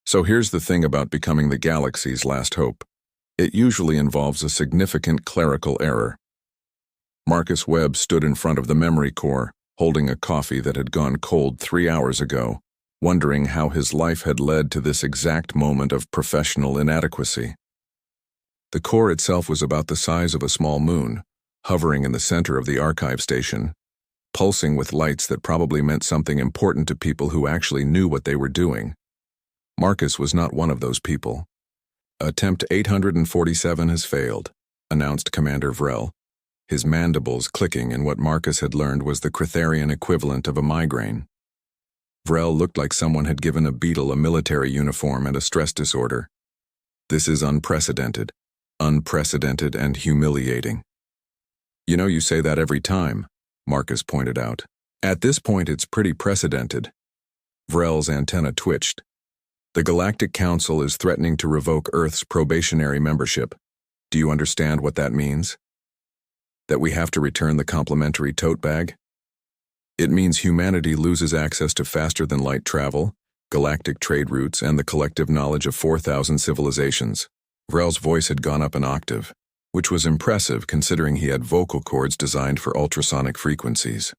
So here's the thing about becoming the galaxy's last hope. It usually involves a significant clerical error. Marcus Webb stood in front of the memory core, holding a coffee that had gone cold 3 hours ago, wondering how his life had led to this exact moment of professional inadequacy. The core itself was about the size of a small moon, hovering in the center of the archive station, pulsing with lights that probably meant something important to people who actually knew what they were doing. Marcus was not one of those people. Attempt 847 has failed, announced Commander Vrel, his mandibles clicking in what Marcus had learned was the Cretharian equivalent of a migraine. Vrel looked like someone had given a beetle a military uniform and a stress disorder. This is unprecedented and humiliating. You know, you say that every time, Marcus pointed out. At this point, it's pretty precedented. Vrel's antenna twitched. The Galactic Council is threatening to revoke Earth's probationary membership. Do you understand what that means? That we have to return the complimentary tote bag? It means humanity loses access to faster-than-light travel, galactic trade routes, and the collective knowledge of 4,000 civilizations. Vrel's voice had gone up an octave, which was impressive considering he had vocal cords designed for ultrasonic frequencies.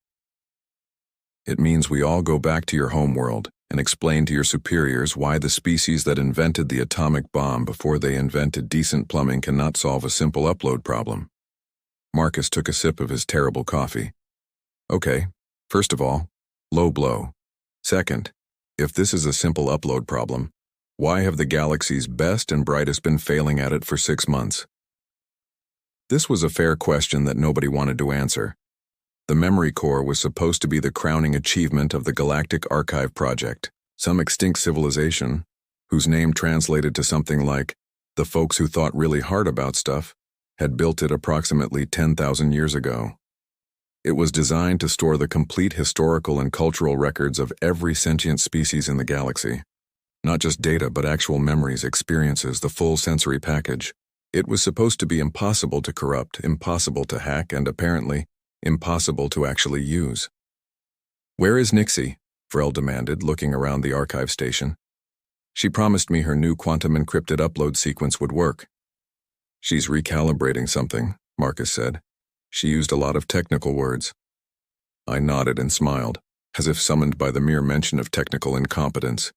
It means we all go back to your homeworld and explain to your superiors why the species that invented the atomic bomb before they invented decent plumbing cannot solve a simple upload problem. Marcus took a sip of his terrible coffee. Okay, first of all, low blow. Second, if this is a simple upload problem, why have the galaxy's best and brightest been failing at it for 6 months? This was a fair question that nobody wanted to answer. The memory core was supposed to be the crowning achievement of the Galactic Archive Project, some extinct civilization, whose name translated to something like, the folks who thought really hard about stuff, had built it approximately 10,000 years ago. It was designed to store the complete historical and cultural records of every sentient species in the galaxy. Not just data, but actual memories, experiences, the full sensory package. It was supposed to be impossible to corrupt, impossible to hack, and apparently, impossible to actually use. Where is Nixie? Vrel demanded, looking around the archive station. She promised me her new quantum-encrypted upload sequence would work. She's recalibrating something, Marcus said. She used a lot of technical words. I nodded and smiled, as if summoned by the mere mention of technical incompetence.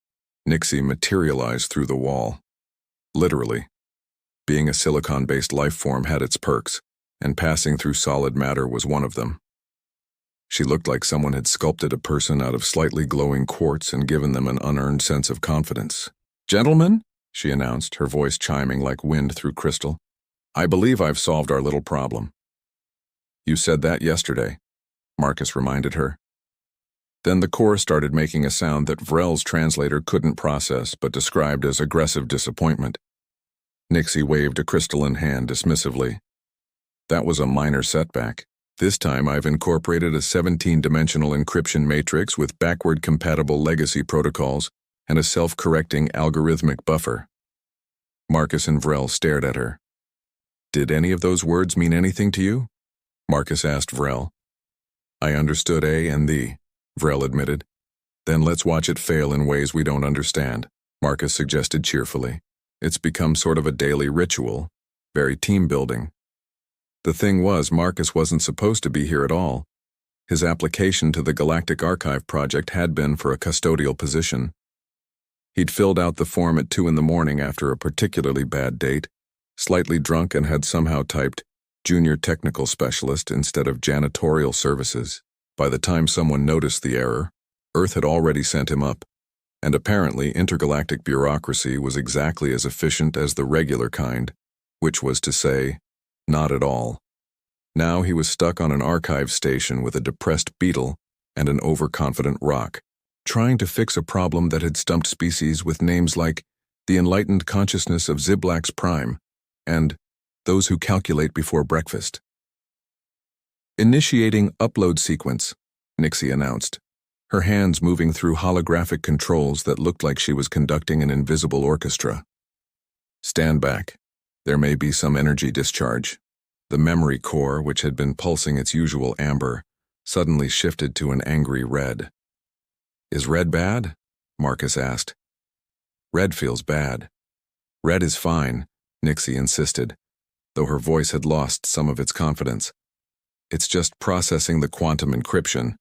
Nixie materialized through the wall. Literally. Being a silicon-based life form had its perks, and passing through solid matter was one of them. She looked like someone had sculpted a person out of slightly glowing quartz and given them an unearned sense of confidence. Gentlemen, she announced, her voice chiming like wind through crystal, I believe I've solved our little problem. You said that yesterday, Marcus reminded her. Then the core started making a sound that Vrel's translator couldn't process but described as aggressive disappointment. Nixie waved a crystalline hand dismissively. That was a minor setback. This time I've incorporated a 17-dimensional encryption matrix with backward-compatible legacy protocols and a self-correcting algorithmic buffer. Marcus and Vrel stared at her. Did any of those words mean anything to you? Marcus asked Vrel. I understood A and the, Vrel admitted. Then let's watch it fail in ways we don't understand, Marcus suggested cheerfully. It's become sort of a daily ritual, very team-building. The thing was, Marcus wasn't supposed to be here at all. His application to the Galactic Archive Project had been for a custodial position. He'd filled out the form at 2 a.m. after a particularly bad date, slightly drunk, and had somehow typed Junior Technical Specialist instead of Janitorial Services. By the time someone noticed the error, Earth had already sent him up, and apparently intergalactic bureaucracy was exactly as efficient as the regular kind, which was to say, not at all. Now he was stuck on an archive station with a depressed beetle and an overconfident rock, trying to fix a problem that had stumped species with names like the Enlightened Consciousness of Ziblax Prime and Those Who Calculate Before Breakfast. Initiating upload sequence, Nixie announced, her hands moving through holographic controls that looked like she was conducting an invisible orchestra. Stand back. There may be some energy discharge. The memory core, which had been pulsing its usual amber, suddenly shifted to an angry red. Is red bad? Marcus asked. Red feels bad. Red is fine, Nixie insisted, though her voice had lost some of its confidence. It's just processing the quantum encryption.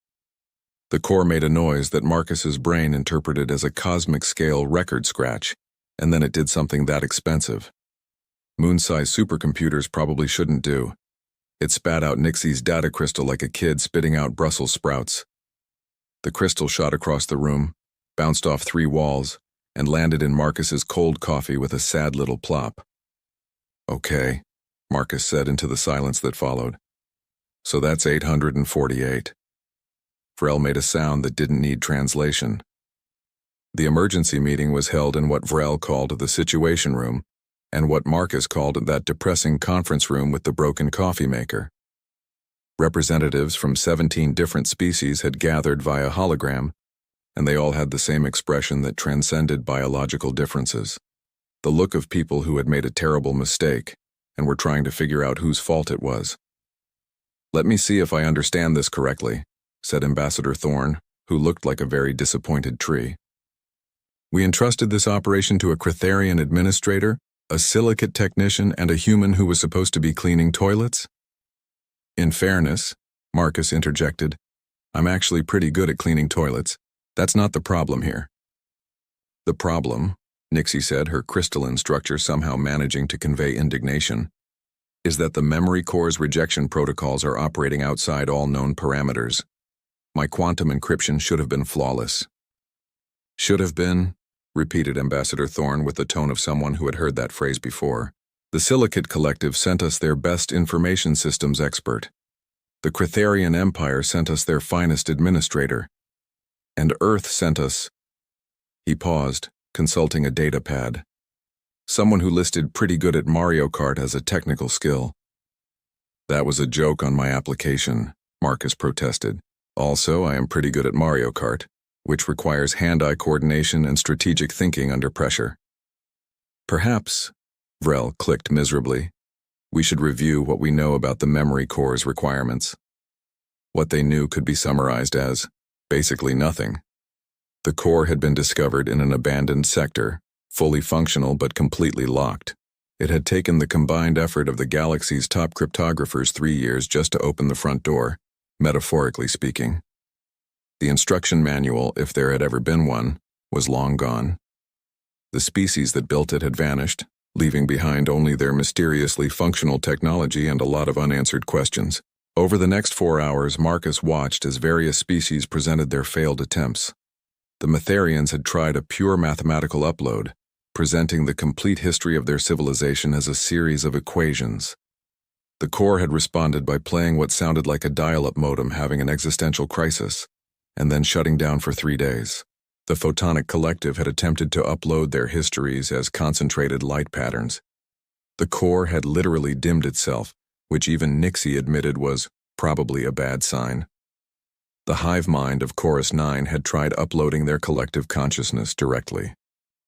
The core made a noise that Marcus's brain interpreted as a cosmic-scale record scratch, and then it did something that expensive. Moon-sized supercomputers probably shouldn't do. It spat out Nixie's data crystal like a kid spitting out Brussels sprouts. The crystal shot across the room, bounced off 3 walls, and landed in Marcus's cold coffee with a sad little plop. "Okay," Marcus said into the silence that followed. "So that's 848. Vrel made a sound that didn't need translation. The emergency meeting was held in what Vrel called the Situation Room, and what Marcus called that depressing conference room with the broken coffee maker. Representatives from 17 different species had gathered via hologram, and they all had the same expression that transcended biological differences. The look of people who had made a terrible mistake, and were trying to figure out whose fault it was. "Let me see if I understand this correctly," said Ambassador Thorne, who looked like a very disappointed tree. "We entrusted this operation to a Cretharian administrator, a silicate technician, and a human who was supposed to be cleaning toilets?" "In fairness," Marcus interjected, "I'm actually pretty good at cleaning toilets. That's not the problem here." "The problem," Nixie said, her crystalline structure somehow managing to convey indignation, "is that the memory core's rejection protocols are operating outside all known parameters. My quantum encryption should have been flawless." "Should have been," repeated Ambassador Thorne with the tone of someone who had heard that phrase before. "The Silicate Collective sent us their best information systems expert. The Cretharian Empire sent us their finest administrator. And Earth sent us—" He paused, consulting a data pad. "Someone who listed pretty good at Mario Kart as a technical skill." "That was a joke on my application," Marcus protested. "Also, I am pretty good at Mario Kart, which requires hand-eye coordination and strategic thinking under pressure." "Perhaps," Vrel clicked miserably, "we should review what we know about the memory core's requirements." What they knew could be summarized as, basically nothing. The core had been discovered in an abandoned sector, fully functional but completely locked. It had taken the combined effort of the galaxy's top cryptographers 3 years just to open the front door, metaphorically speaking. The instruction manual, if there had ever been one, was long gone. The species that built it had vanished, leaving behind only their mysteriously functional technology and a lot of unanswered questions. Over the next 4 hours, Marcus watched as various species presented their failed attempts. The Metharians had tried a pure mathematical upload, presenting the complete history of their civilization as a series of equations. The core had responded by playing what sounded like a dial-up modem having an existential crisis, and then shutting down for 3 days. The Photonic Collective had attempted to upload their histories as concentrated light patterns. The core had literally dimmed itself, which even Nixie admitted was probably a bad sign. The hive mind of Chorus 9 had tried uploading their collective consciousness directly.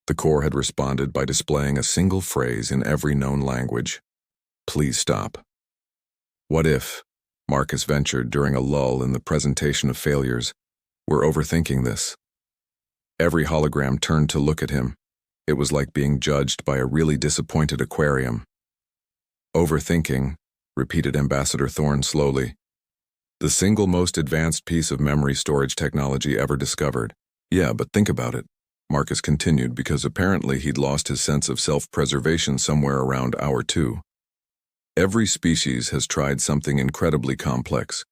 The core had responded by displaying a single phrase in every known language. "Please stop." "What if," Marcus ventured during a lull in the presentation of failures, "we're overthinking this?" Every hologram turned to look at him. It was like being judged by a really disappointed aquarium. "Overthinking," repeated Ambassador Thorne slowly. "The single most advanced piece of memory storage technology ever discovered. Yeah, but think about it," Marcus continued, because apparently he'd lost his sense of self-preservation somewhere around hour 2. "Every species has tried something incredibly complex.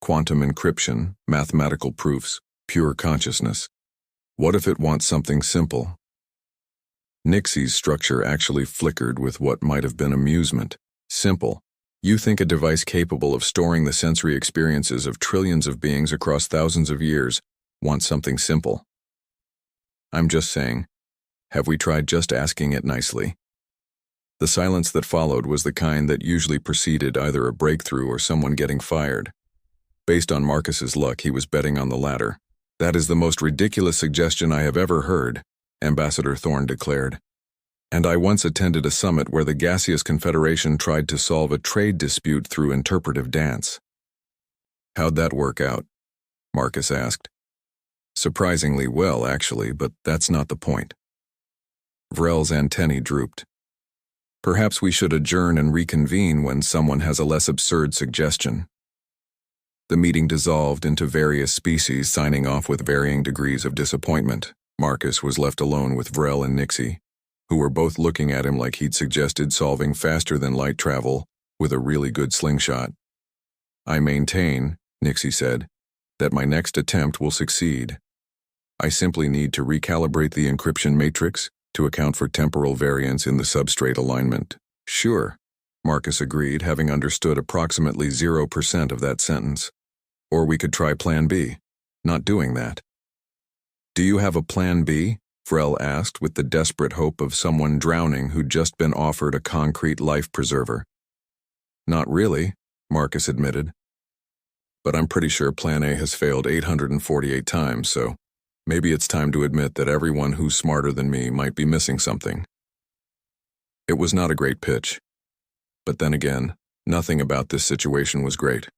Quantum encryption, mathematical proofs, pure consciousness. What if it wants something simple?" Nixie's structure actually flickered with what might have been amusement. "Simple. You think a device capable of storing the sensory experiences of trillions of beings across thousands of years wants something simple. I'm just saying, have we tried just asking it nicely?" The silence that followed was the kind that usually preceded either a breakthrough or someone getting fired. Based on Marcus's luck, he was betting on the latter. "That is the most ridiculous suggestion I have ever heard," Ambassador Thorne declared. "And I once attended a summit where the Gaseous Confederation tried to solve a trade dispute through interpretive dance." "How'd that work out?" Marcus asked. "Surprisingly well, actually, but that's not the point. Vrel's antennae drooped. Perhaps we should adjourn and reconvene when someone has a less absurd suggestion. The meeting dissolved into various species, signing off with varying degrees of disappointment. Marcus was left alone with Vrel and Nixie, who were both looking at him like he'd suggested solving faster-than-light travel with a really good slingshot. "I maintain," Nixie said, "that my next attempt will succeed. I simply need to recalibrate the encryption matrix to account for temporal variance in the substrate alignment." "Sure," Marcus agreed, having understood approximately 0% of that sentence. "Or we could try Plan B. Not doing that." "Do you have a Plan B?" Vrel asked, with the desperate hope of someone drowning who'd just been offered a concrete life preserver. "Not really," Marcus admitted. "But I'm pretty sure Plan A has failed 848 times, so maybe it's time to admit that everyone who's smarter than me might be missing something." It was not a great pitch. But then again, nothing about this situation was great.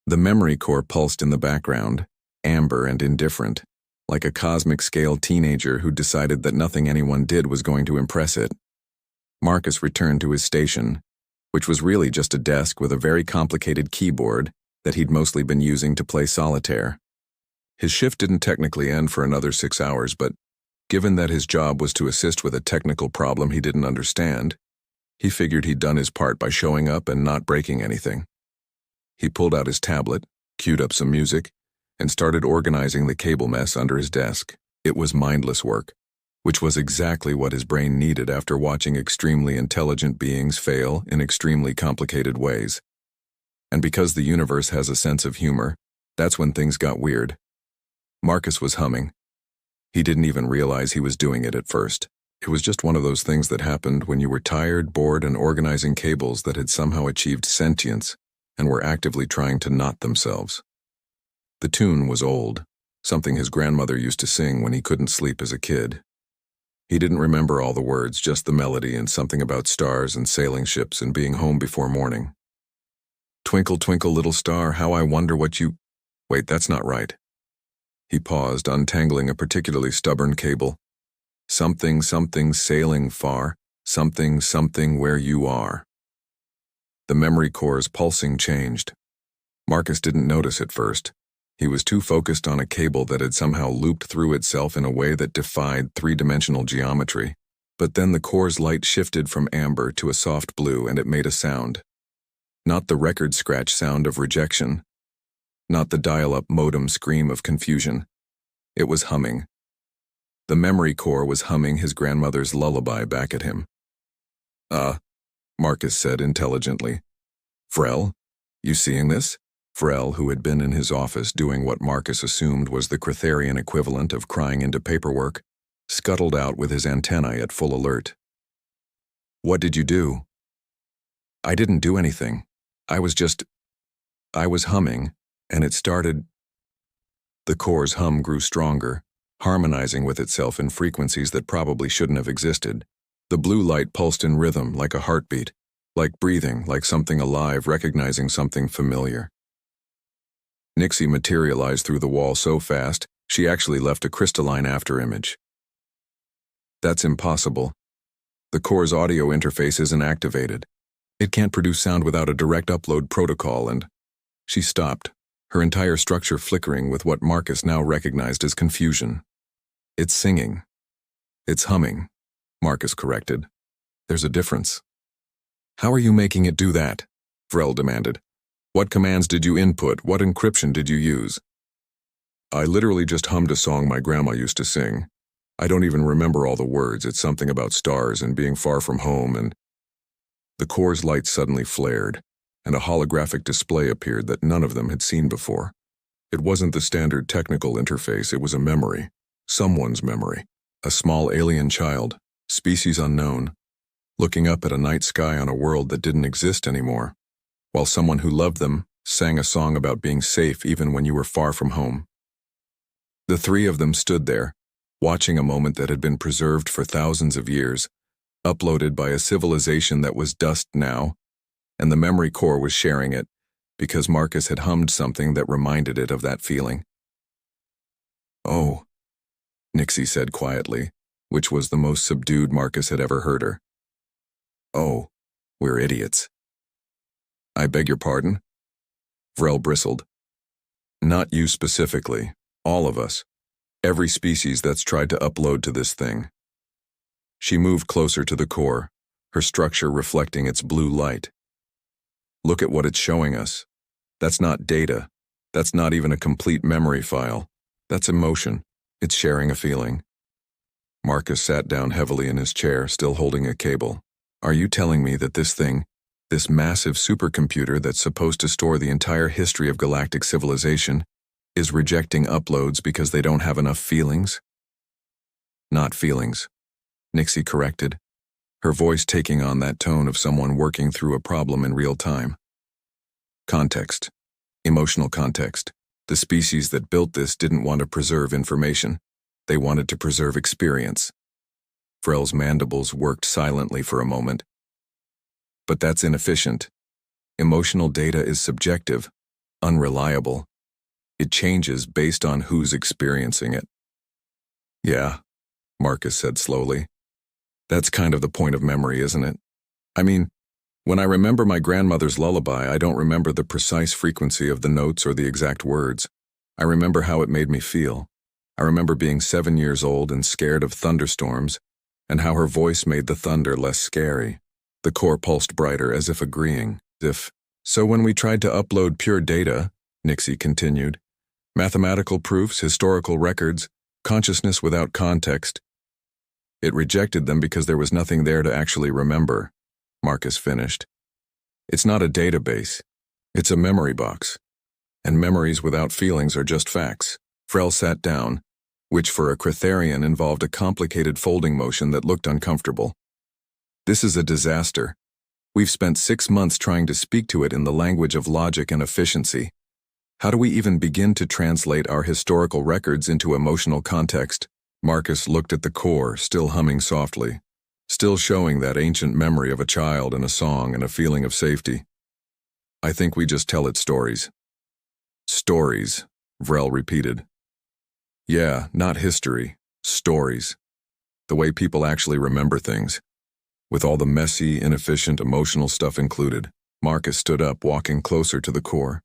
The memory core pulsed in the background, amber and indifferent, like a cosmic-scale teenager who decided that nothing anyone did was going to impress it. Marcus returned to his station, which was really just a desk with a very complicated keyboard that he'd mostly been using to play solitaire. His shift didn't technically end for another 6 hours, but given that his job was to assist with a technical problem he didn't understand, he figured he'd done his part by showing up and not breaking anything. He pulled out his tablet, queued up some music, and started organizing the cable mess under his desk. It was mindless work, which was exactly what his brain needed after watching extremely intelligent beings fail in extremely complicated ways. And because the universe has a sense of humor, that's when things got weird. Marcus was humming. He didn't even realize he was doing it at first. It was just one of those things that happened when you were tired, bored, and organizing cables that had somehow achieved sentience and were actively trying to knot themselves. The tune was old, something his grandmother used to sing when he couldn't sleep as a kid. He didn't remember all the words, just the melody and something about stars and sailing ships and being home before morning. "Twinkle, twinkle, little star, how I wonder what you—" Wait, that's not right. He paused, untangling a particularly stubborn cable. "Something, something sailing far, something, something where you are." The memory core's pulsing changed. Marcus didn't notice at first. He was too focused on a cable that had somehow looped through itself in a way that defied three-dimensional geometry. But then the core's light shifted from amber to a soft blue and it made a sound. Not the record scratch sound of rejection. Not the dial-up modem scream of confusion. It was humming. The memory core was humming his grandmother's lullaby back at him. Marcus said intelligently. "Vrel, you seeing this?" Vrel, who had been in his office doing what Marcus assumed was the Crotherian equivalent of crying into paperwork, scuttled out with his antennae at full alert. "What did you do?" "I didn't do anything. I was humming, and it started—" The core's hum grew stronger, harmonizing with itself in frequencies that probably shouldn't have existed. The blue light pulsed in rhythm, like a heartbeat, like breathing, like something alive recognizing something familiar. Nixie materialized through the wall so fast, she actually left a crystalline afterimage. "That's impossible. The core's audio interface isn't activated. It can't produce sound without a direct upload protocol and—" She stopped, her entire structure flickering with what Marcus now recognized as confusion. "It's singing. It's humming," Marcus corrected. "There's a difference." "How are you making it do that?" Vrel demanded. "What commands did you input? What encryption did you use?" "I literally just hummed a song my grandma used to sing. I don't even remember all the words. It's something about stars and being far from home and—" The core's light suddenly flared, and a holographic display appeared that none of them had seen before. It wasn't the standard technical interface, it was a memory. Someone's memory. A small alien child, species unknown, looking up at a night sky on a world that didn't exist anymore, while someone who loved them sang a song about being safe even when you were far from home. The three of them stood there, watching a moment that had been preserved for thousands of years, uploaded by a civilization that was dust now, and the memory core was sharing it because Marcus had hummed something that reminded it of that feeling. "Oh," Nixie said quietly, which was the most subdued Marcus had ever heard her. "Oh, we're idiots." "I beg your pardon?" Vrel bristled. "Not you specifically. All of us. Every species that's tried to upload to this thing." She moved closer to the core, her structure reflecting its blue light. "Look at what it's showing us. That's not data. That's not even a complete memory file. That's emotion. It's sharing a feeling." Marcus sat down heavily in his chair, still holding a cable. "Are you telling me that this thing, this massive supercomputer that's supposed to store the entire history of galactic civilization, is rejecting uploads because they don't have enough feelings?" "Not feelings," Nixie corrected, her voice taking on that tone of someone working through a problem in real time. "Context. Emotional context. The species that built this didn't want to preserve information. They wanted to preserve experience." Vrel's mandibles worked silently for a moment. "But that's inefficient. Emotional data is subjective, unreliable. It changes based on who's experiencing it." "Yeah," Marcus said slowly. "That's kind of the point of memory, isn't it? I mean, when I remember my grandmother's lullaby, I don't remember the precise frequency of the notes or the exact words. I remember how it made me feel. I remember being 7 years old and scared of thunderstorms, and how her voice made the thunder less scary." The core pulsed brighter, as if agreeing. "So when we tried to upload pure data," Nixie continued, "mathematical proofs, historical records, consciousness without context, it rejected them because there was nothing there to actually remember," Marcus finished. "It's not a database. It's a memory box. And memories without feelings are just facts." Vrel sat down, which for a Critharian involved a complicated folding motion that looked uncomfortable. "This is a disaster. We've spent 6 months trying to speak to it in the language of logic and efficiency. How do we even begin to translate our historical records into emotional context?" Marcus looked at the core, still humming softly, still showing that ancient memory of a child and a song and a feeling of safety. "I think we just tell it stories." "Stories," Vrel repeated. "Yeah, not history. Stories. The way people actually remember things. With all the messy, inefficient, emotional stuff included." Marcus stood up, walking closer to the core.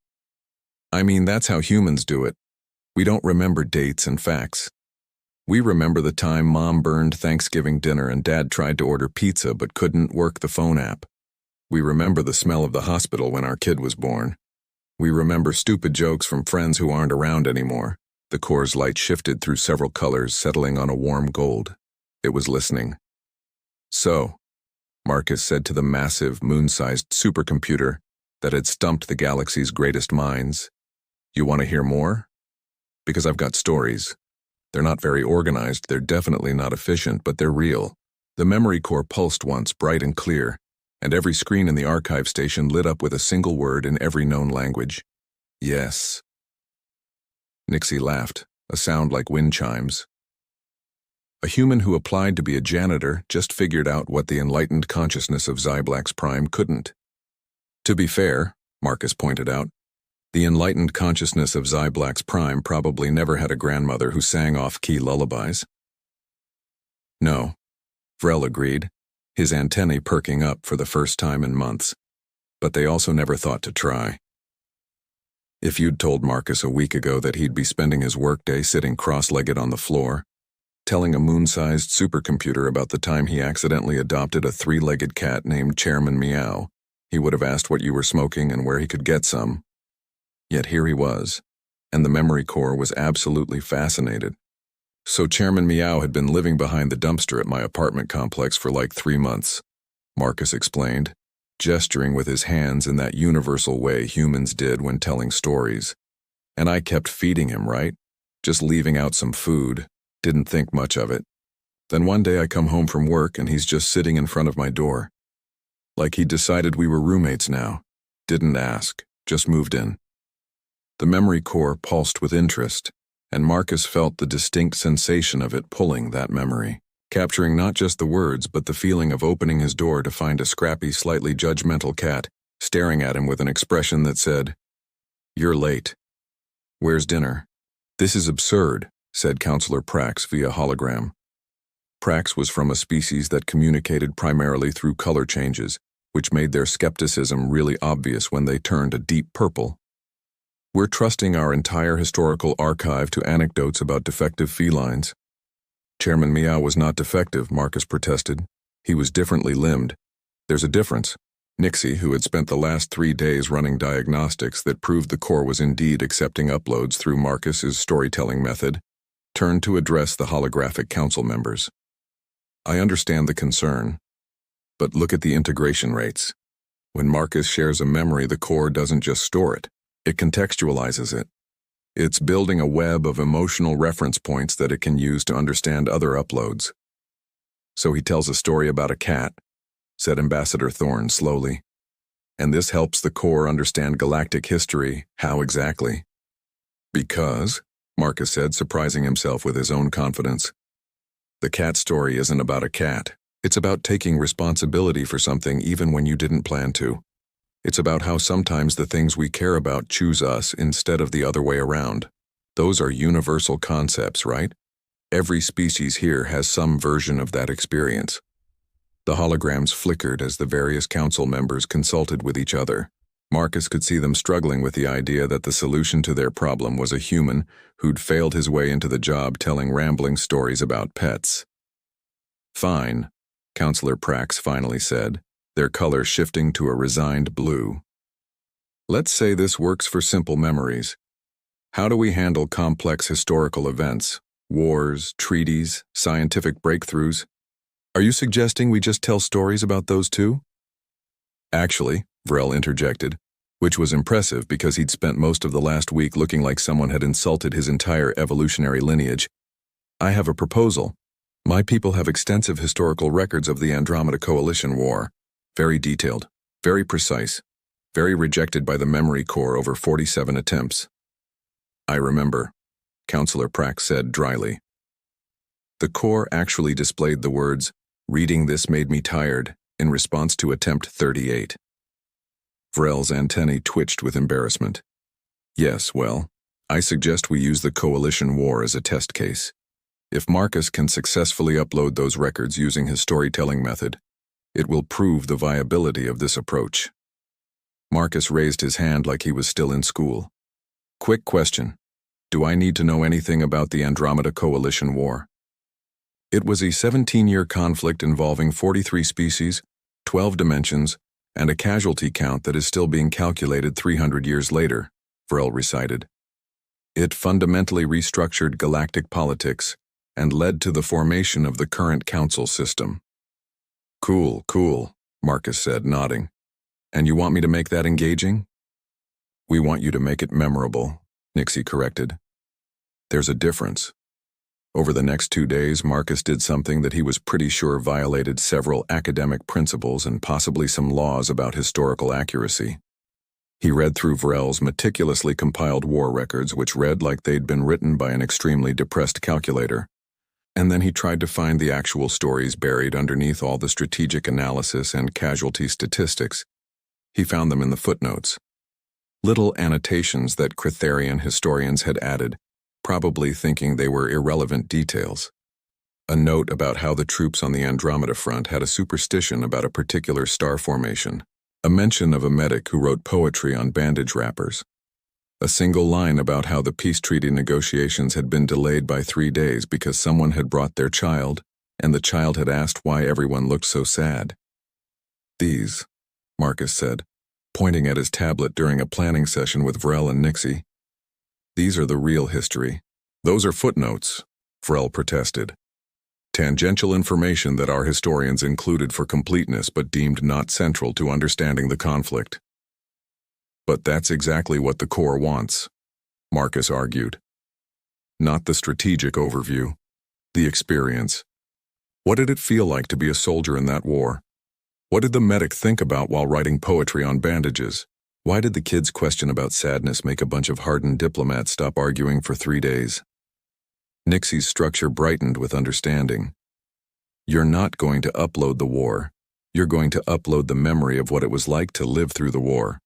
"I mean, that's how humans do it. We don't remember dates and facts. We remember the time Mom burned Thanksgiving dinner and Dad tried to order pizza but couldn't work the phone app. We remember the smell of the hospital when our kid was born. We remember stupid jokes from friends who aren't around anymore." The core's light shifted through several colors, settling on a warm gold. It was listening. "So," Marcus said to the massive, moon-sized supercomputer that had stumped the galaxy's greatest minds, "you want to hear more? Because I've got stories. They're not very organized, they're definitely not efficient, but they're real." The memory core pulsed once, bright and clear, and every screen in the archive station lit up with a single word in every known language. "Yes." Nixie laughed, a sound like wind chimes. "A human who applied to be a janitor just figured out what the enlightened consciousness of Xyblax Prime couldn't." "To be fair," Marcus pointed out, "the enlightened consciousness of Xyblax Prime probably never had a grandmother who sang off-key lullabies." "No," Vrel agreed, his antennae perking up for the first time in months. "But they also never thought to try." If you'd told Marcus a week ago that he'd be spending his workday sitting cross-legged on the floor, telling a moon-sized supercomputer about the time he accidentally adopted a 3-legged cat named Chairman Meow, he would have asked what you were smoking and where he could get some. Yet here he was, and the memory core was absolutely fascinated. "So Chairman Meow had been living behind the dumpster at my apartment complex for like 3 months, Marcus explained, gesturing with his hands in that universal way humans did when telling stories. "And I kept feeding him, right? Just leaving out some food. Didn't think much of it. Then one day I come home from work and he's just sitting in front of my door. Like he'd decided we were roommates now. Didn't ask, just moved in." The memory core pulsed with interest, and Marcus felt the distinct sensation of it pulling that memory, capturing not just the words but the feeling of opening his door to find a scrappy, slightly judgmental cat staring at him with an expression that said, "You're late. Where's dinner?" "This is absurd," said Counselor Prax via hologram. Prax was from a species that communicated primarily through color changes, which made their skepticism really obvious when they turned a deep purple. We're trusting our entire historical archive to anecdotes about defective felines. Chairman Meow was not defective, Marcus protested. He was differently limbed. There's a difference. Nixie, who had spent the last 3 days running diagnostics that proved the Corps was indeed accepting uploads through Marcus's storytelling method, turned to address the holographic council members. I understand the concern, but look at the integration rates. When Marcus shares a memory, the Corps doesn't just store it, it contextualizes it. It's building a web of emotional reference points that it can use to understand other uploads. So he tells a story about a cat, said Ambassador Thorne slowly. And this helps the Corps understand galactic history. How exactly? Because, Marcus said, surprising himself with his own confidence, the cat story isn't about a cat. It's about taking responsibility for something even when you didn't plan to. It's about how sometimes the things we care about choose us instead of the other way around. Those are universal concepts, right? Every species here has some version of that experience. The holograms flickered as the various council members consulted with each other. Marcus could see them struggling with the idea that the solution to their problem was a human who'd failed his way into the job telling rambling stories about pets. Fine, Counselor Prax finally said, their color shifting to a resigned blue. Let's say this works for simple memories. How do we handle complex historical events, wars, treaties, scientific breakthroughs? Are you suggesting we just tell stories about those too? Actually, Vrel interjected, which was impressive because he'd spent most of the last week looking like someone had insulted his entire evolutionary lineage. I have a proposal. My people have extensive historical records of the Andromeda Coalition War. Very detailed, very precise, very rejected by the Memory Corps over 47 attempts. I remember, Counselor Prax said dryly. The Corps actually displayed the words, "Reading this made me tired," in response to attempt 38. Vrel's antennae twitched with embarrassment. Yes, well, I suggest we use the Coalition War as a test case. If Marcus can successfully upload those records using his storytelling method, it will prove the viability of this approach. Marcus raised his hand like he was still in school. Quick question. Do I need to know anything about the Andromeda Coalition War? It was a 17-year conflict involving 43 species, 12 dimensions, and a casualty count that is still being calculated 300 years later, Vrel recited. It fundamentally restructured galactic politics and led to the formation of the current council system. Cool, Marcus said, nodding. And you want me to make that engaging? We want you to make it memorable, Nixie corrected. There's a difference. Over the next 2 days, Marcus did something that he was pretty sure violated several academic principles and possibly some laws about historical accuracy. He read through Vrel's meticulously compiled war records, which read like they'd been written by an extremely depressed calculator. And then he tried to find the actual stories buried underneath all the strategic analysis and casualty statistics. He found them in the footnotes. Little annotations that Cretharian historians had added, probably thinking they were irrelevant details. A note about how the troops on the Andromeda front had a superstition about a particular star formation. A mention of a medic who wrote poetry on bandage wrappers. A single line about how the peace treaty negotiations had been delayed by 3 days because someone had brought their child, and the child had asked why everyone looked so sad. These, Marcus said, pointing at his tablet during a planning session with Vrel and Nixie. These are the real history. Those are footnotes, Vrel protested. Tangential information that our historians included for completeness but deemed not central to understanding the conflict. But that's exactly what the Corps wants, Marcus argued. Not the strategic overview, the experience. What did it feel like to be a soldier in that war? What did the medic think about while writing poetry on bandages? Why did the kids' question about sadness make a bunch of hardened diplomats stop arguing for 3 days? Nixie's structure brightened with understanding. You're not going to upload the war. You're going to upload the memory of what it was like to live through the war.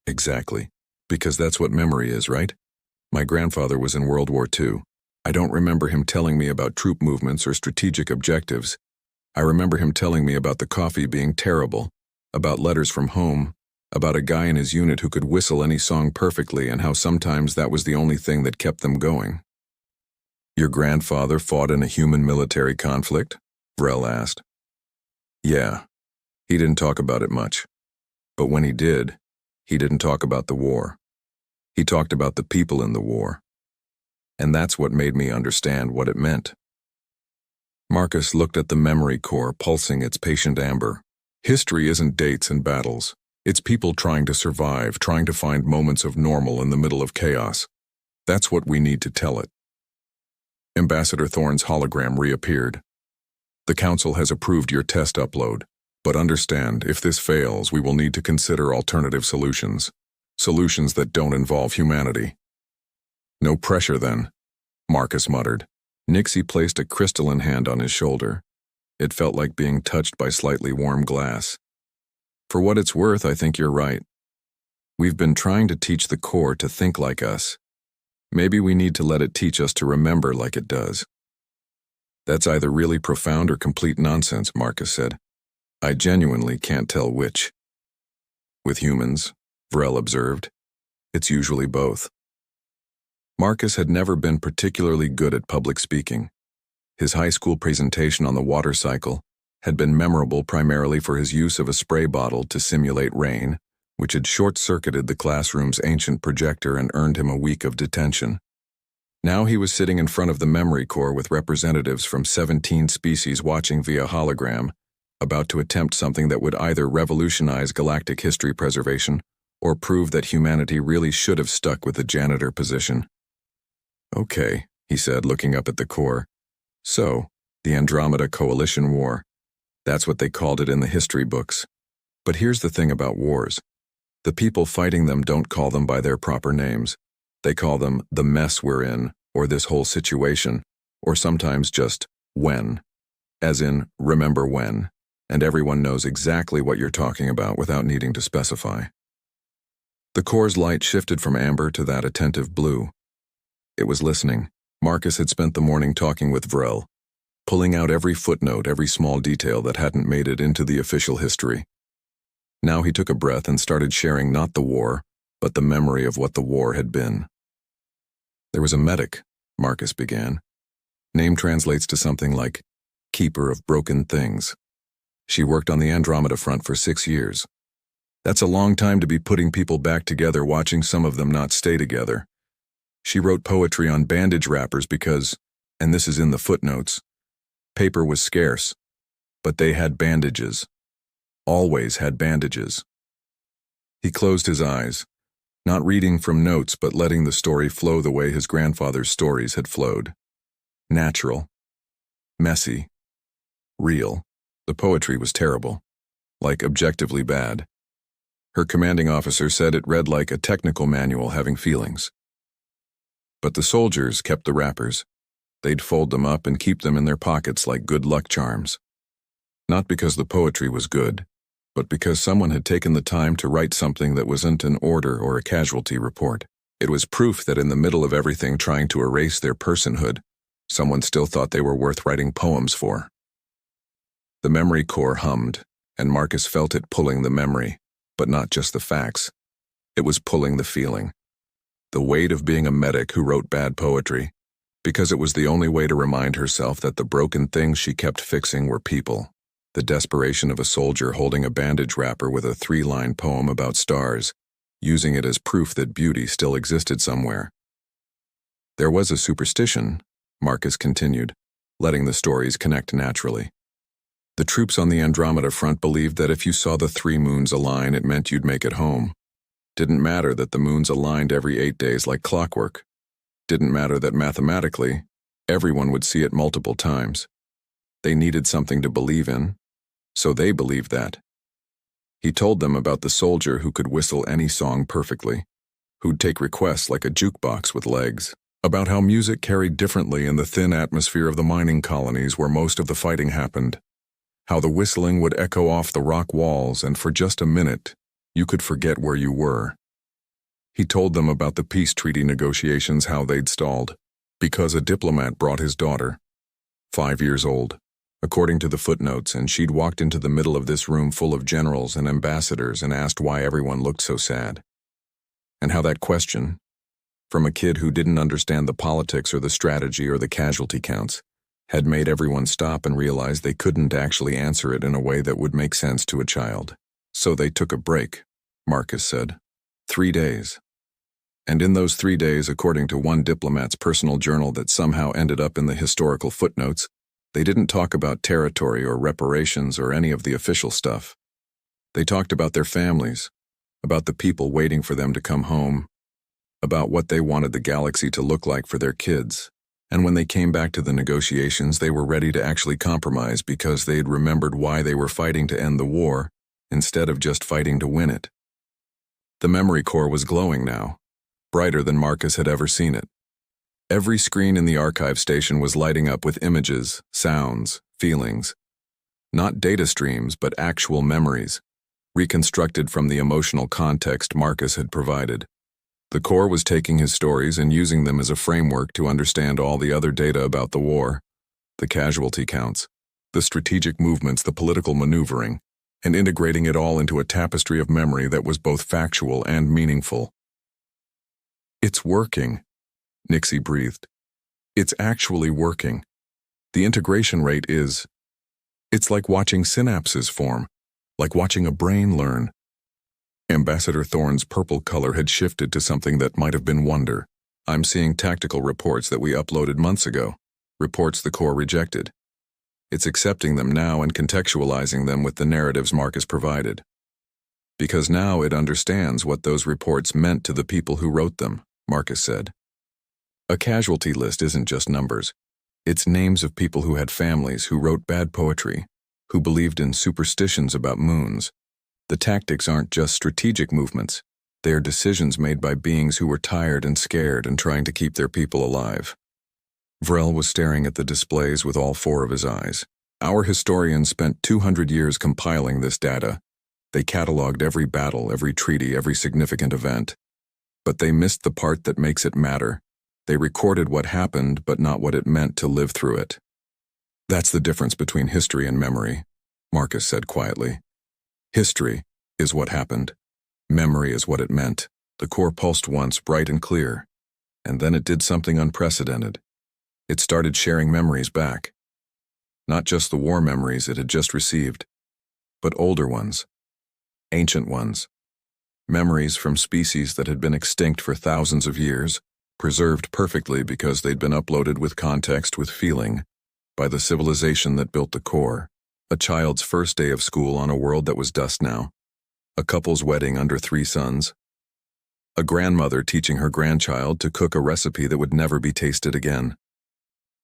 Exactly. Because that's what memory is, right? My grandfather was in World War II. I don't remember him telling me about troop movements or strategic objectives. I remember him telling me about the coffee being terrible, about letters from home, about a guy in his unit who could whistle any song perfectly and how sometimes that was the only thing that kept them going. Your grandfather fought in a human military conflict? Vrel asked. Yeah. He didn't talk about it much. But when he did, he didn't talk about the war. He talked about the people in the war. And that's what made me understand what it meant. Marcus looked at the memory core pulsing its patient amber. History isn't dates and battles. It's people trying to survive, trying to find moments of normal in the middle of chaos. That's what we need to tell it. Ambassador Thorne's hologram reappeared. The Council has approved your test upload, but understand, if this fails, we will need to consider alternative solutions. Solutions that don't involve humanity. No pressure then, Marcus muttered. Nixie placed a crystalline hand on his shoulder. It felt like being touched by slightly warm glass. For what it's worth, I think you're right. We've been trying to teach the core to think like us. Maybe we need to let it teach us to remember like it does. That's either really profound or complete nonsense, Marcus said. I genuinely can't tell which. With humans, Vrel observed, it's usually both. Marcus had never been particularly good at public speaking. His high school presentation on the water cycle had been memorable primarily for his use of a spray bottle to simulate rain, which had short-circuited the classroom's ancient projector and earned him a week of detention. Now he was sitting in front of the memory core with representatives from 17 species watching via hologram, about to attempt something that would either revolutionize galactic history preservation or prove that humanity really should have stuck with the janitor position. Okay, he said, looking up at the core. So, the Andromeda Coalition War. That's what they called it in the history books. But here's the thing about wars. The people fighting them don't call them by their proper names. They call them the mess we're in, or this whole situation, or sometimes just when. As in, remember when. And everyone knows exactly what you're talking about without needing to specify. The core's light shifted from amber to that attentive blue. It was listening. Marcus had spent the morning talking with Vrel, pulling out every footnote, every small detail that hadn't made it into the official history. Now he took a breath and started sharing not the war, but the memory of what the war had been. There was a medic, Marcus began. Name translates to something like Keeper of Broken Things. She worked on the Andromeda front for 6 years. That's a long time to be putting people back together, watching some of them not stay together. She wrote poetry on bandage wrappers because, and this is in the footnotes, paper was scarce, but they had bandages. Always had bandages. He closed his eyes, not reading from notes but letting the story flow the way his grandfather's stories had flowed. Natural. Messy. Real. The poetry was terrible. Like objectively bad. Her commanding officer said it read like a technical manual having feelings. But the soldiers kept the wrappers. They'd fold them up and keep them in their pockets like good luck charms. Not because the poetry was good, but because someone had taken the time to write something that wasn't an order or a casualty report. It was proof that in the middle of everything trying to erase their personhood, someone still thought they were worth writing poems for. The memory core hummed, and Marcus felt it pulling the memory, but not just the facts. It was pulling the feeling. The weight of being a medic who wrote bad poetry, because it was the only way to remind herself that the broken things she kept fixing were people. The desperation of a soldier holding a bandage wrapper with a 3-line poem about stars, using it as proof that beauty still existed somewhere. There was a superstition, Marcus continued, letting the stories connect naturally. The troops on the Andromeda front believed that if you saw the 3 moons align, it meant you'd make it home. Didn't matter that the moons aligned every 8 days like clockwork. Didn't matter that mathematically, everyone would see it multiple times. They needed something to believe in, so they believed that. He told them about the soldier who could whistle any song perfectly, who'd take requests like a jukebox with legs, about how music carried differently in the thin atmosphere of the mining colonies where most of the fighting happened, how the whistling would echo off the rock walls and for just a minute, you could forget where you were. He told them about the peace treaty negotiations, how they'd stalled. Because a diplomat brought his daughter, 5 years old, according to the footnotes, and she'd walked into the middle of this room full of generals and ambassadors and asked why everyone looked so sad. And how that question, from a kid who didn't understand the politics or the strategy or the casualty counts, had made everyone stop and realize they couldn't actually answer it in a way that would make sense to a child. So they took a break, Marcus said. 3 days. And in those 3 days, according to one diplomat's personal journal that somehow ended up in the historical footnotes, they didn't talk about territory or reparations or any of the official stuff. They talked about their families, about the people waiting for them to come home, about what they wanted the galaxy to look like for their kids. And when they came back to the negotiations, they were ready to actually compromise because they had remembered why they were fighting to end the war instead of just fighting to win it. The memory core was glowing now, brighter than Marcus had ever seen it. Every screen in the archive station was lighting up with images, sounds, feelings. Not data streams, but actual memories, reconstructed from the emotional context Marcus had provided. The core was taking his stories and using them as a framework to understand all the other data about the war, the casualty counts, the strategic movements, the political maneuvering, and integrating it all into a tapestry of memory that was both factual and meaningful. It's working, Nixie breathed. It's actually working. The integration rate it's like watching synapses form, like watching a brain learn. Ambassador Thorne's purple color had shifted to something that might have been wonder. I'm seeing tactical reports that we uploaded months ago, reports the Corps rejected. It's accepting them now and contextualizing them with the narratives Marcus provided. Because now it understands what those reports meant to the people who wrote them, Marcus said. A casualty list isn't just numbers. It's names of people who had families, who wrote bad poetry, who believed in superstitions about moons. The tactics aren't just strategic movements. They are decisions made by beings who were tired and scared and trying to keep their people alive. Vrel was staring at the displays with all 4 of his eyes. Our historians spent 200 years compiling this data. They cataloged every battle, every treaty, every significant event. But they missed the part that makes it matter. They recorded what happened, but not what it meant to live through it. That's the difference between history and memory, Marcus said quietly. History is what happened. Memory is what it meant. The core pulsed once, bright and clear. And then it did something unprecedented. It started sharing memories back. Not just the war memories it had just received, but older ones, ancient ones. Memories from species that had been extinct for thousands of years, preserved perfectly because they'd been uploaded with context, with feeling, by the civilization that built the core. A child's first day of school on a world that was dust now. A couple's wedding under 3 suns. A grandmother teaching her grandchild to cook a recipe that would never be tasted again.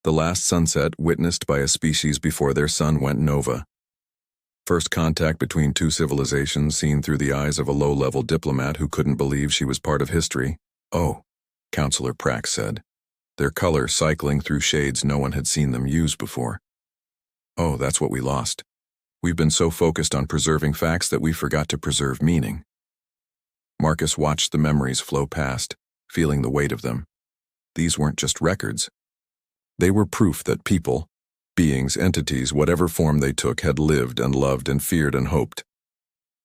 The last sunset witnessed by a species before their sun went nova. First contact between 2 civilizations seen through the eyes of a low-level diplomat who couldn't believe she was part of history. Oh, Counselor Prax said, their color cycling through shades no one had seen them use before. Oh, that's what we lost. We've been so focused on preserving facts that we forgot to preserve meaning. Marcus watched the memories flow past, feeling the weight of them. These weren't just records. They were proof that people, beings, entities, whatever form they took, had lived and loved and feared and hoped.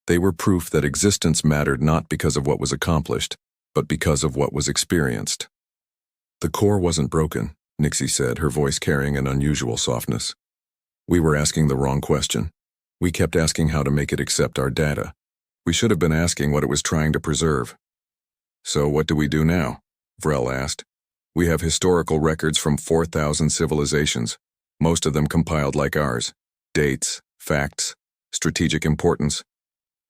They were proof that existence mattered not because of what was accomplished, but because of what was experienced. The core wasn't broken, Nixie said, her voice carrying an unusual softness. We were asking the wrong question. We kept asking how to make it accept our data. We should have been asking what it was trying to preserve. So what do we do now? Vrel asked. We have historical records from 4,000 civilizations, most of them compiled like ours. Dates, facts, strategic importance.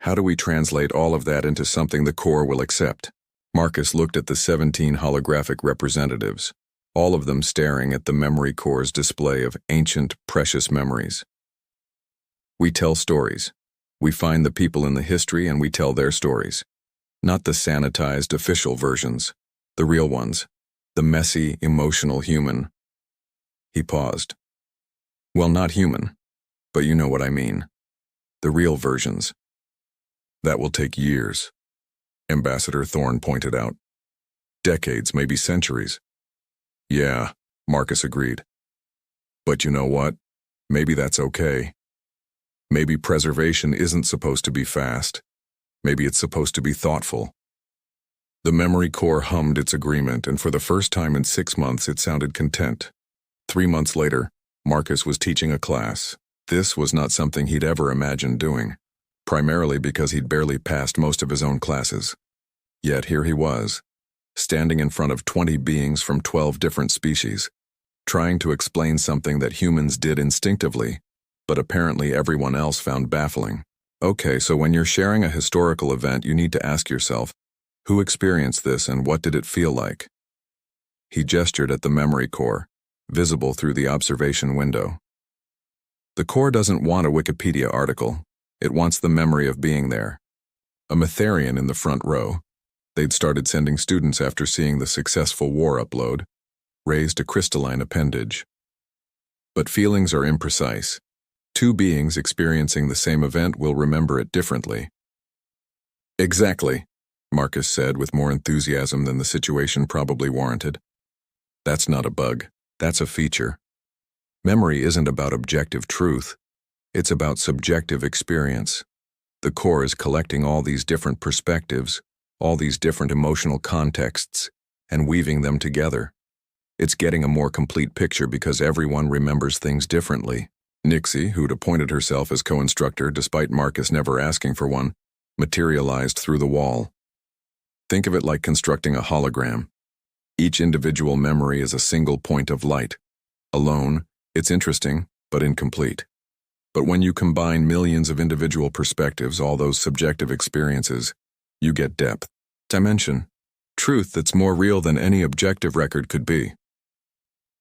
How do we translate all of that into something the core will accept? Marcus looked at the 17 holographic representatives, all of them staring at the memory core's display of ancient, precious memories. We tell stories. We find the people in the history and we tell their stories. Not the sanitized official versions, the real ones, the messy, emotional human. He paused. Well, not human, but you know what I mean. The real versions. That will take years, Ambassador Thorne pointed out. Decades, maybe centuries. Yeah, Marcus agreed. But you know what? Maybe that's okay. Maybe preservation isn't supposed to be fast. Maybe it's supposed to be thoughtful. The memory core hummed its agreement, and for the first time in 6 months it sounded content. 3 months later, Marcus was teaching a class. This was not something he'd ever imagined doing, primarily because he'd barely passed most of his own classes. Yet here he was, standing in front of 20 beings from 12 different species, trying to explain something that humans did instinctively, but apparently everyone else found baffling. Okay, so when you're sharing a historical event, you need to ask yourself, who experienced this and what did it feel like? He gestured at the memory core, visible through the observation window. The core doesn't want a Wikipedia article. It wants the memory of being there. A Mytharian in the front row. They'd started sending students after seeing the successful war upload, raised a crystalline appendage. But feelings are imprecise. 2 beings experiencing the same event will remember it differently. Exactly, Marcus said with more enthusiasm than the situation probably warranted. That's not a bug. That's a feature. Memory isn't about objective truth. It's about subjective experience. The core is collecting all these different perspectives, all these different emotional contexts, and weaving them together. It's getting a more complete picture because everyone remembers things differently. Nixie, who'd appointed herself as co-instructor despite Marcus never asking for one, materialized through the wall. Think of it like constructing a hologram. Each individual memory is a single point of light. Alone, it's interesting, but incomplete. But when you combine millions of individual perspectives, all those subjective experiences, you get depth, dimension, truth that's more real than any objective record could be.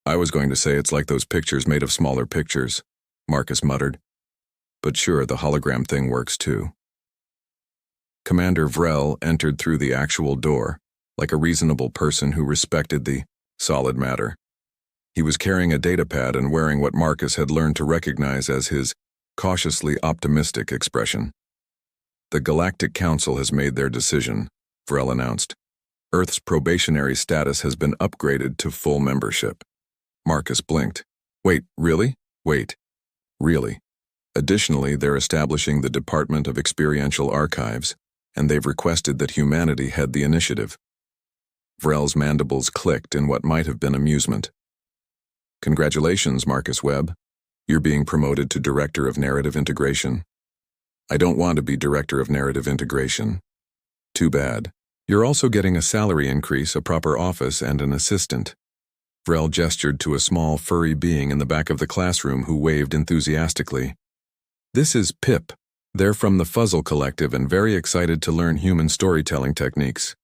I was going to say it's like those pictures made of smaller pictures, Marcus muttered. But sure, the hologram thing works too. Commander Vrel entered through the actual door, like a reasonable person who respected the solid matter. He was carrying a datapad and wearing what Marcus had learned to recognize as his cautiously optimistic expression. The Galactic Council has made their decision, Vrel announced. Earth's probationary status has been upgraded to full membership. Marcus blinked. Wait, really? Wait. Really. Additionally, they're establishing the Department of Experiential Archives, and they've requested that humanity head the initiative. Vrel's mandibles clicked in what might have been amusement. Congratulations, Marcus Webb. You're being promoted to Director of Narrative Integration. I don't want to be Director of Narrative Integration. Too bad. You're also getting a salary increase, a proper office, and an assistant. Vrel gestured to a small, furry being in the back of the classroom who waved enthusiastically. This is Pip. They're from the Fuzzle Collective and very excited to learn human storytelling techniques.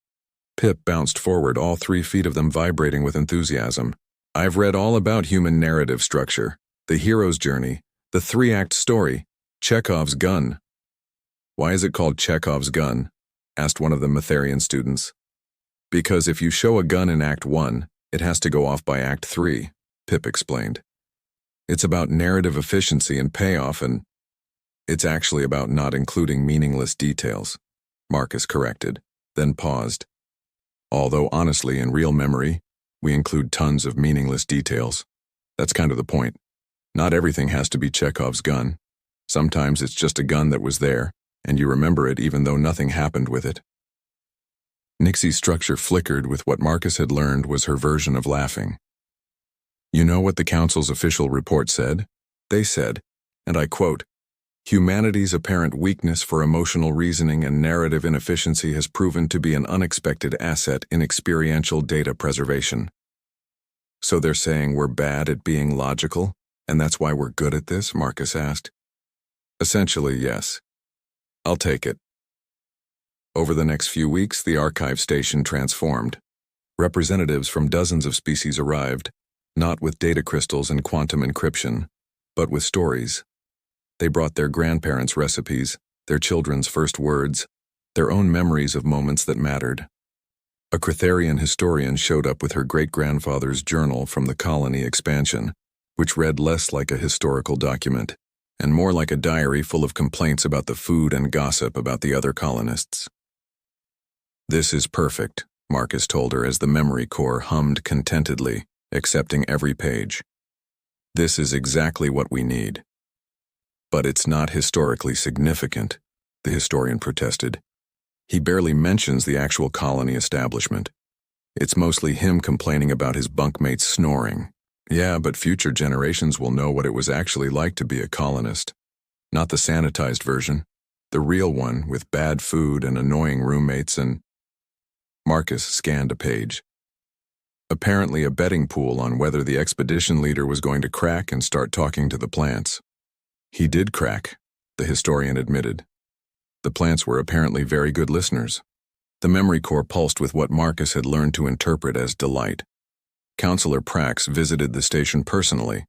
Pip bounced forward, all 3 feet of them vibrating with enthusiasm. I've read all about human narrative structure, the hero's journey, the 3-act story, Chekhov's gun. Why is it called Chekhov's gun? Asked one of the Mytharian students. Because if you show a gun in Act 1, it has to go off by Act 3, Pip explained. It's about narrative efficiency and payoff, and it's actually about not including meaningless details, Marcus corrected, then paused. Although honestly, in real memory, we include tons of meaningless details. That's kind of the point. Not everything has to be Chekhov's gun. Sometimes it's just a gun that was there, and you remember it even though nothing happened with it. Nixie's structure flickered with what Marcus had learned was her version of laughing. You know what the Council's official report said? They said, and I quote, humanity's apparent weakness for emotional reasoning and narrative inefficiency has proven to be an unexpected asset in experiential data preservation. So they're saying we're bad at being logical, and that's why we're good at this? Marcus asked. Essentially, yes. I'll take it. Over the next few weeks, the archive station transformed. Representatives from dozens of species arrived, not with data crystals and quantum encryption, but with stories. They brought their grandparents' recipes, their children's first words, their own memories of moments that mattered. A Cretharian historian showed up with her great-grandfather's journal from the colony expansion, which read less like a historical document, and more like a diary full of complaints about the food and gossip about the other colonists. This is perfect, Marcus told her as the memory core hummed contentedly, accepting every page. This is exactly what we need. But it's not historically significant, the historian protested. He barely mentions the actual colony establishment. It's mostly him complaining about his bunkmates snoring. Yeah, but future generations will know what it was actually like to be a colonist. Not the sanitized version, the real one with bad food and annoying roommates and… Marcus scanned a page. Apparently a betting pool on whether the expedition leader was going to crack and start talking to the plants. He did crack, the historian admitted. The plants were apparently very good listeners. The memory core pulsed with what Marcus had learned to interpret as delight. Counselor Prax visited the station personally,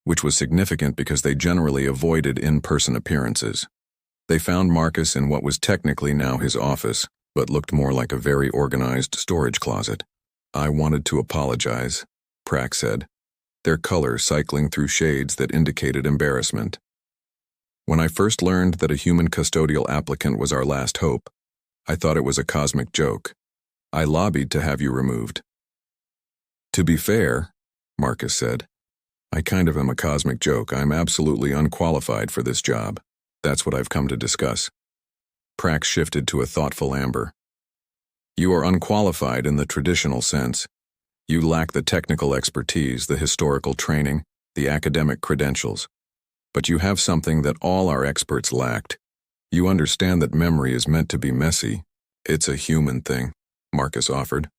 which was significant because they generally avoided in-person appearances. They found Marcus in what was technically now his office, but looked more like a very organized storage closet. I wanted to apologize, Prax said, their color cycling through shades that indicated embarrassment. When I first learned that a human custodial applicant was our last hope, I thought it was a cosmic joke. I lobbied to have you removed. To be fair, Marcus said, I kind of am a cosmic joke. I'm absolutely unqualified for this job. That's what I've come to discuss. Prax shifted to a thoughtful amber. You are unqualified in the traditional sense. You lack the technical expertise, the historical training, the academic credentials. But you have something that all our experts lacked. You understand that memory is meant to be messy. It's a human thing, Marcus offered.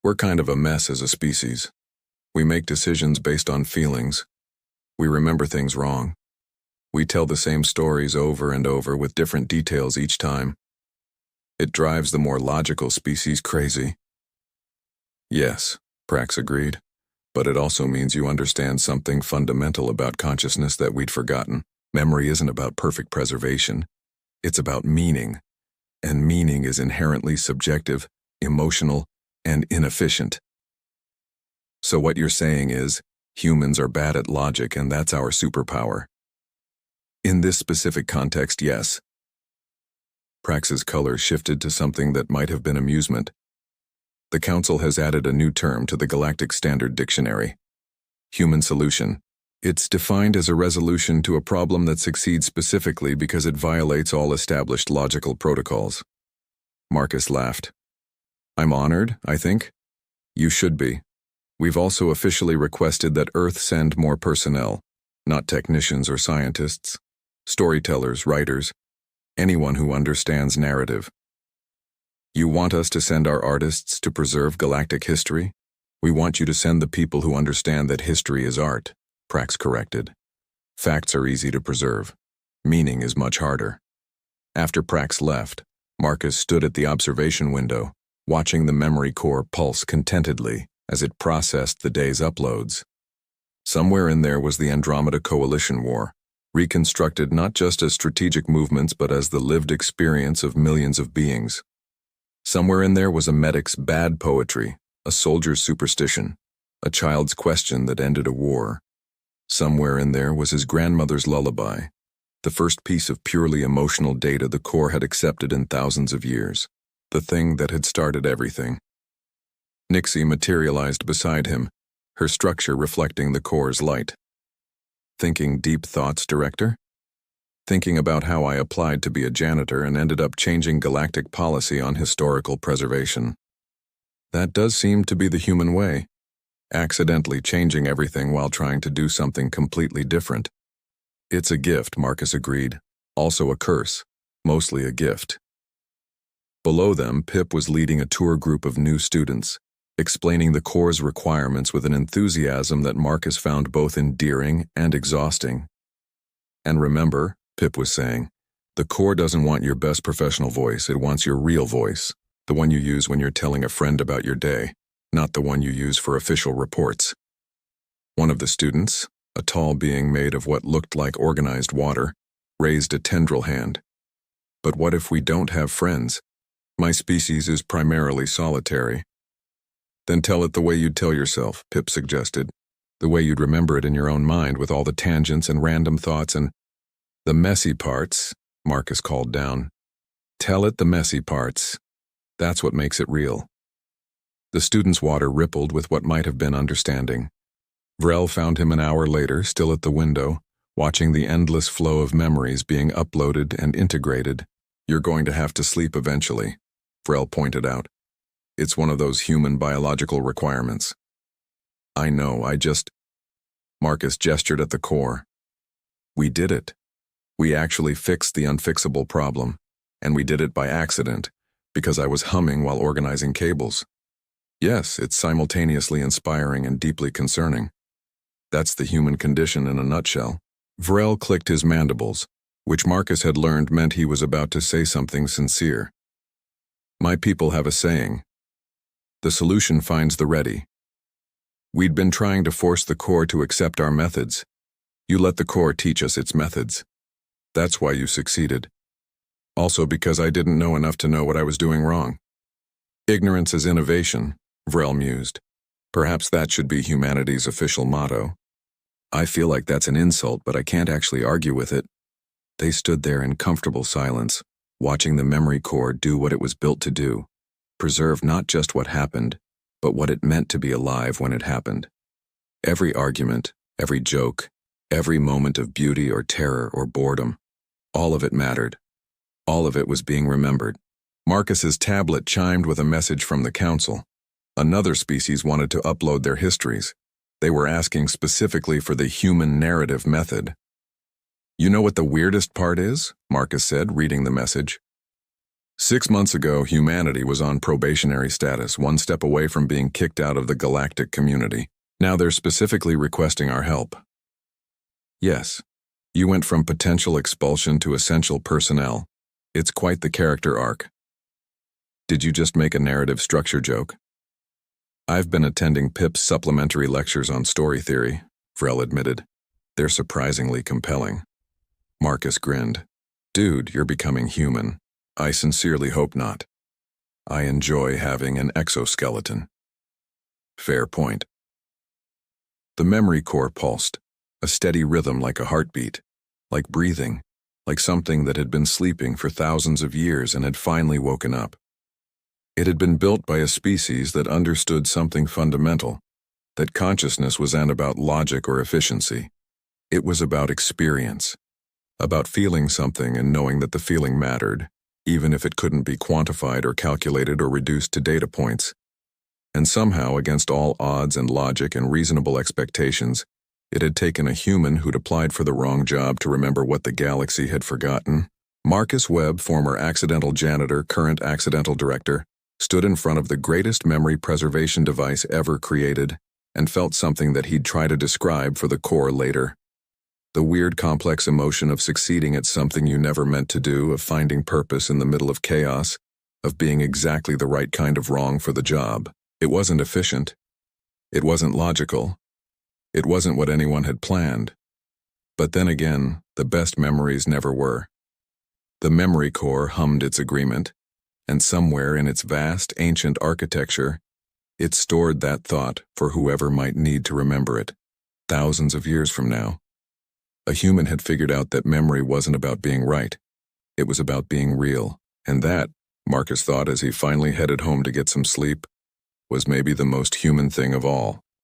We're kind of a mess as a species. We make decisions based on feelings. We remember things wrong. We tell the same stories over and over with different details each time. It drives the more logical species crazy. Yes, Prax agreed, but it also means you understand something fundamental about consciousness that we'd forgotten. Memory isn't about perfect preservation. It's about meaning, and meaning is inherently subjective, emotional, and inefficient. So what you're saying is, humans are bad at logic and that's our superpower. In this specific context, yes. Prax's color shifted to something that might have been amusement. The Council has added a new term to the Galactic Standard Dictionary. Human solution. It's defined as a resolution to a problem that succeeds specifically because it violates all established logical protocols. Marcus laughed. I'm honored, I think. You should be. We've also officially requested that Earth send more personnel, not technicians or scientists, storytellers, writers, anyone who understands narrative. You want us to send our artists to preserve galactic history? We want you to send the people who understand that history is art, Prax corrected. Facts are easy to preserve. Meaning is much harder. After Prax left, Marcus stood at the observation window, watching the memory core pulse contentedly as it processed the day's uploads. Somewhere in there was the Andromeda Coalition War, reconstructed not just as strategic movements but as the lived experience of millions of beings. Somewhere in there was a medic's bad poetry, a soldier's superstition, a child's question that ended a war. Somewhere in there was his grandmother's lullaby, the first piece of purely emotional data the core had accepted in thousands of years, the thing that had started everything. Nixie materialized beside him, her structure reflecting the core's light. Thinking deep thoughts, Director? Thinking about how I applied to be a janitor and ended up changing galactic policy on historical preservation. That does seem to be the human way, accidentally changing everything while trying to do something completely different. It's a gift, Marcus agreed, also a curse, mostly a gift. Below them, Pip was leading a tour group of new students, explaining the core's requirements with an enthusiasm that Marcus found both endearing and exhausting. And remember, Pip was saying, the core doesn't want your best professional voice, it wants your real voice, the one you use when you're telling a friend about your day, not the one you use for official reports. One of the students, a tall being made of what looked like organized water, raised a tendril hand. But what if we don't have friends? My species is primarily solitary. Then tell it the way you'd tell yourself, Pip suggested. The way you'd remember it in your own mind with all the tangents and random thoughts and… The messy parts, Marcus called down. Tell it the messy parts. That's what makes it real. The student's water rippled with what might have been understanding. Vrel found him an hour later, still at the window, watching the endless flow of memories being uploaded and integrated. "You're going to have to sleep eventually," Vrel pointed out. "It's one of those human biological requirements." "I know, Marcus gestured at the core. "We did it. We actually fixed the unfixable problem, and we did it by accident, because I was humming while organizing cables. Yes, it's simultaneously inspiring and deeply concerning. That's the human condition in a nutshell." Vrel clicked his mandibles, which Marcus had learned meant he was about to say something sincere. "My people have a saying. The solution finds the ready. We'd been trying to force the core to accept our methods. You let the core teach us its methods. That's why you succeeded. Also because I didn't know enough to know what I was doing wrong." "Ignorance is innovation," Vrel mused. "Perhaps that should be humanity's official motto." "I feel like that's an insult, but I can't actually argue with it." They stood there in comfortable silence, watching the memory core do what it was built to do, preserve not just what happened, but what it meant to be alive when it happened. Every argument, every joke, every moment of beauty or terror or boredom, all of it mattered. All of it was being remembered. Marcus's tablet chimed with a message from the council. Another species wanted to upload their histories. They were asking specifically for the human narrative method. "You know what the weirdest part is?" Marcus said, reading the message. 6 months ago, humanity was on probationary status, one step away from being kicked out of the galactic community. Now they're specifically requesting our help. Yes, you went from potential expulsion to essential personnel. It's quite the character arc. Did you just make a narrative structure joke? "I've been attending Pip's supplementary lectures on story theory," Vrel admitted. "They're surprisingly compelling." Marcus grinned. "Dude, you're becoming human." "I sincerely hope not. I enjoy having an exoskeleton." "Fair point." The memory core pulsed, a steady rhythm like a heartbeat, like breathing, like something that had been sleeping for thousands of years and had finally woken up. It had been built by a species that understood something fundamental, that consciousness wasn't about logic or efficiency. It was about experience, about feeling something and knowing that the feeling mattered, even if it couldn't be quantified or calculated or reduced to data points. And somehow, against all odds and logic and reasonable expectations, it had taken a human who'd applied for the wrong job to remember what the galaxy had forgotten. Marcus Webb, former accidental janitor, current accidental director, stood in front of the greatest memory preservation device ever created and felt something that he'd try to describe for the core later. The weird complex emotion of succeeding at something you never meant to do, of finding purpose in the middle of chaos, of being exactly the right kind of wrong for the job. It wasn't efficient. It wasn't logical. It wasn't what anyone had planned. But then again, the best memories never were. The memory core hummed its agreement, and somewhere in its vast, ancient architecture, it stored that thought for whoever might need to remember it, thousands of years from now. A human had figured out that memory wasn't about being right. It was about being real, and that, Marcus thought as he finally headed home to get some sleep, was maybe the most human thing of all.